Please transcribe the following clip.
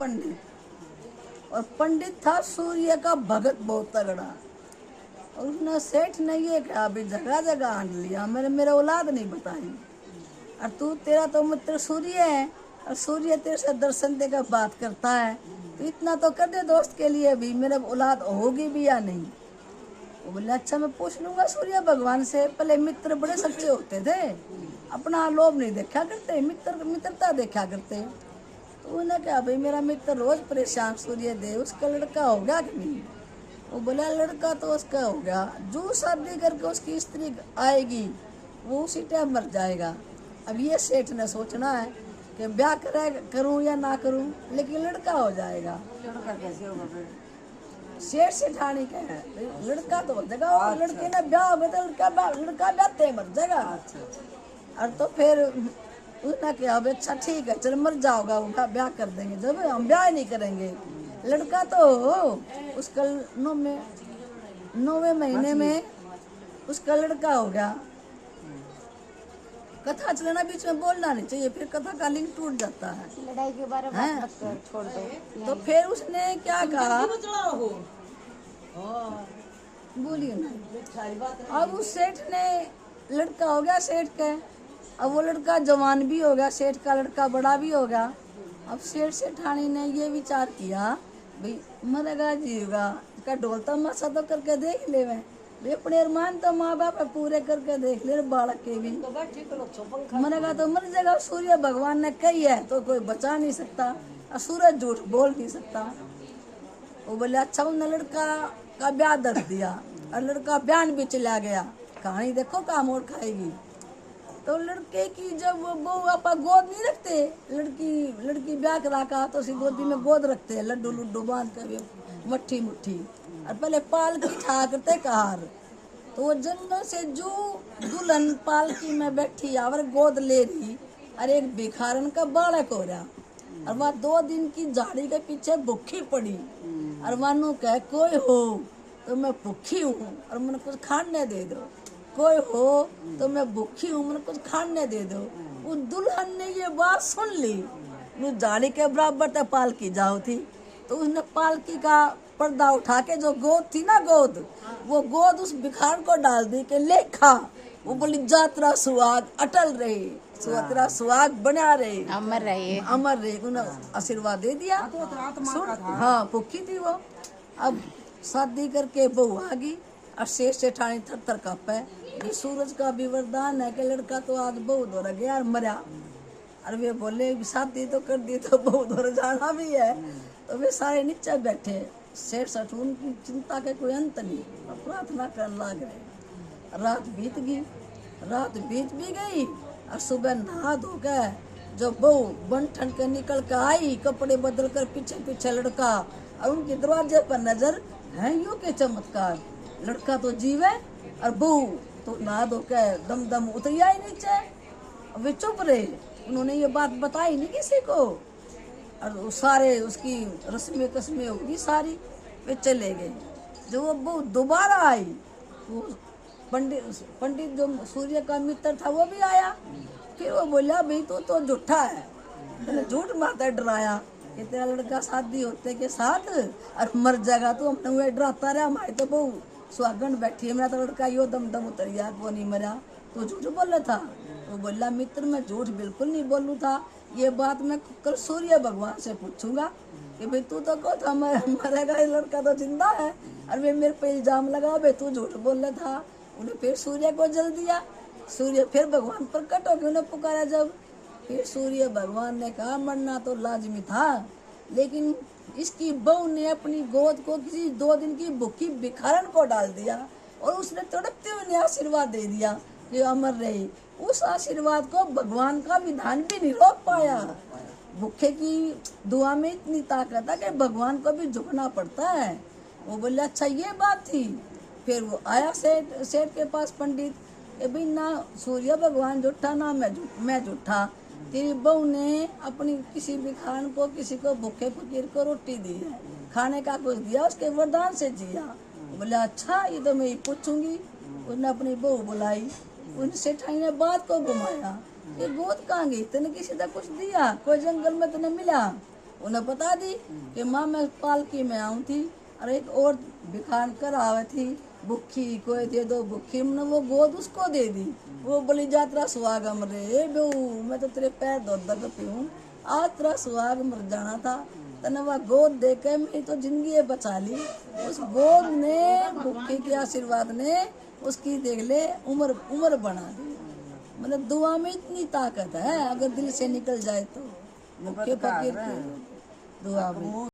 पंडित। और पंडित था सूर्य का भगत बहुत तगड़ा। और उसने सेठ ने ये कहा अभी जगह जगह आंट लिया, मेरे औलाद नहीं बताई। और तू तेरा तो मित्र सूर्य है और सूर्य तेरे से दर्शन देकर बात करता है, तो इतना तो कर दे दोस्त के लिए भी, मेरे औलाद होगी भी या नहीं। वो बोले अच्छा मैं पूछ लूंगा सूर्य भगवान से। पहले मित्र बड़े सच्चे होते थे, अपना लोभ नहीं देखा करते, मित्रता देखा करते। तो उन्हें कहा भाई मेरा मित्र रोज परेशान सूर्य देव, उसका लड़का हो गया कि नहीं। वो बोला लड़का तो उसका हो गया, जो शादी करके उसकी स्त्री आएगी वो उसी टाइम मर जाएगा। अब ये सेठ ने सोचना है कि ब्याह करूं या ना करूं, लेकिन लड़का हो जाएगा। लड़का कैसे होगा फिर? सेठ सेठानी का है लड़का तो हो जाएगा, और लड़के ने ब्याह होगा तो लड़का ब्याहते मर जाएगा। और तो फिर उसने कहा अच्छा ठीक है चल मर जाओगा, उनका ब्याह कर देंगे, जब हम ब्याह नहीं करेंगे। लड़का तो उसका 9वें महीने में उसका लड़का हो गया। कथा चलाना बीच में बोलना नहीं चाहिए, फिर कथा का लिंक टूट जाता है। लड़ाई के बारे में मत कर, छोड़ दो। तो फिर उसने क्या कहा, बोलिए ना। अब उस सेठ ने लड़का हो गया सेठ के, अब वो लड़का जवान भी हो गया, सेठ का लड़का बड़ा भी हो गया। अब सेठ सेठानी ने ये विचार किया भाई मरेगा जीवेगा, इसका ढोल तमाशा तो करके देख ले वे अपने अरमान तो माँ बाप पूरे करके देख ले बालक के भी। मरेगा तो मर जाएगा, सूर्य भगवान ने कही है तो कोई बचा नहीं सकता, और सूरज झूठ बोल नहीं सकता। वो बोले अच्छा उन्हें लड़का का ब्याह दर दिया और लड़का बयान भी चला गया। कहानी देखो कहाँ मोड़ खाएगी। तो लड़के की जब वो आप गोद नहीं रखते, लड़की ब्याह करा का तो उसी गोदी में गोद रखते हैं, लड्डू लुड्डू बांध कर मट्ठी मुट्ठी, और पहले पालकी ठा करते कहार। तो वो जंगल से जो दुल्हन पालकी में बैठी और गोद ले रही, और एक भिखारन का बालक हो रहा, और वह 2 दिन की झाड़ी के पीछे भूखी पड़ी। और मानो कह कोई हो तो मैं भूखी हूँ और मुझे कुछ खाने दे दो, कोई हो तो मैं भूखी हूँ मुझे कुछ खाने दे दो। उस दुल्हन ने ये बात सुन ली, वो झाड़ी के बराबर तक पालकी जाओ थी, तो उसने पालकी का पर्दा उठा के जो गोद थी ना गोद, वो गोद उस भिखार को डाल दी कि ले खा। वो बोली जात्रा सुहाग अटल रहे, तेरा सुहाग बना रहे, अमर रहे, अमर रहे। उन्हें आशीर्वाद दे दिया। हाँ भूखी थी वो। अब शादी करके बहू आ गई और सेठ सेठानी थर थर कांपे। ये सूरज का भी वरदान है कि लड़का तो आज बहू धोरा गया और मरा। और वे बोले शादी तो कर दी तो बहू धोरा जाना भी है। तो वे सारे नीचे बैठे, सेठ सठून की चिंता के कोई अंत नहीं, और प्रार्थना करने लग रहे। रात बीत भी गई और सुबह नहा धो गए। जब बहू बन ठन के निकल के आई, कपड़े बदल कर पीछे पीछे लड़का, और उनके दरवाजे पर नजर है यूं के चमत्कार, लड़का तो जीवे और बहू तो नहा धो के दम दम उतरी आई नीचे। वे चुप रहे, उन्होंने ये बात बताई नहीं किसी को। और सारे उसकी रस्में कस्में होगी सारी, वे चले गए। जब वो बहू दोबारा आई, वो पंडित जो सूर्य का मित्र था वो भी आया। फिर वो बोला भाई तू तो झूठा है, मैंने झूठ मारता डराया कि तेरा लड़का शादी होते के साथ और मर जाएगा, तो हमने वो डराता रहा, हमारी तो बहु सुहागन बैठी है, मेरा तो लड़का यो दम दम उतर गया, वो नहीं मरा, तो झूठ बोला था। वो बोला मित्र मैं झूठ बिल्कुल नहीं बोलूँ था, ये बात मैं कल सूर्य भगवान से पूछूंगा कि भाई तू तो को था मरेगा, ये लड़का तो जिंदा है, और वे मेरे पे इल्जाम लगा भाई तू झूठ बोल रहा था। उन्हें फिर सूर्य को जल दिया। सूर्य फिर भगवान प्रकट हो गए, उन्हें पुकारा। जब फिर सूर्य भगवान ने कहा मरना तो लाजमी था, लेकिन इसकी बहू ने अपनी गोद को किसी 2 दिन की भूखी भिखारन को डाल दिया, और उसने तड़पते हुए आशीर्वाद दे दिया कि अमर रहे। उस आशीर्वाद को भगवान का विधान भी नहीं रोक पाया। भूखे की दुआ में इतनी ताकत है कि भगवान को भी झुकना पड़ता है। वो बोले अच्छा ये बात थी। फिर वो आया सेठ के पास पंडित, कि भाई ना सूर्य भगवान झूठा ना मैं झूठा, तेरी बहू ने अपनी किसी भिखारन को, किसी को भूखे फकीर को रोटी दी है, खाने का कुछ दिया, उसके वरदान से जिया। बोले अच्छा ये तो मैं ही पूछूंगी। उसने अपनी बहू बुलाई, उन सेठाई ने बात को घुमाया, ये गोद कहाँ गई, तेने किसी ने कुछ दिया, कोई जंगल में तेने मिला, उन्हें बता दी कि माँ मैं पालकी में आऊँ थी और एक और बिखान कर आवे थी भूखी, कोई दे दो भूखी, मैंने वो गोद उसको दे दी। वो बोली जात्रा सुहागम रे बेऊ, मैं तो तेरे पैर धो करती हूँ, आज तेरा सुहाग मर जाना था, तने वह गोद दे के मेरी तो जिंदगी बचा ली। उस गोद ने भूखी के आशीर्वाद ने उसकी देख ले उम्र बना दी। मतलब दुआ में इतनी ताकत है, अगर दिल से निकल जाए तो। भूखे फकीर की दुआ में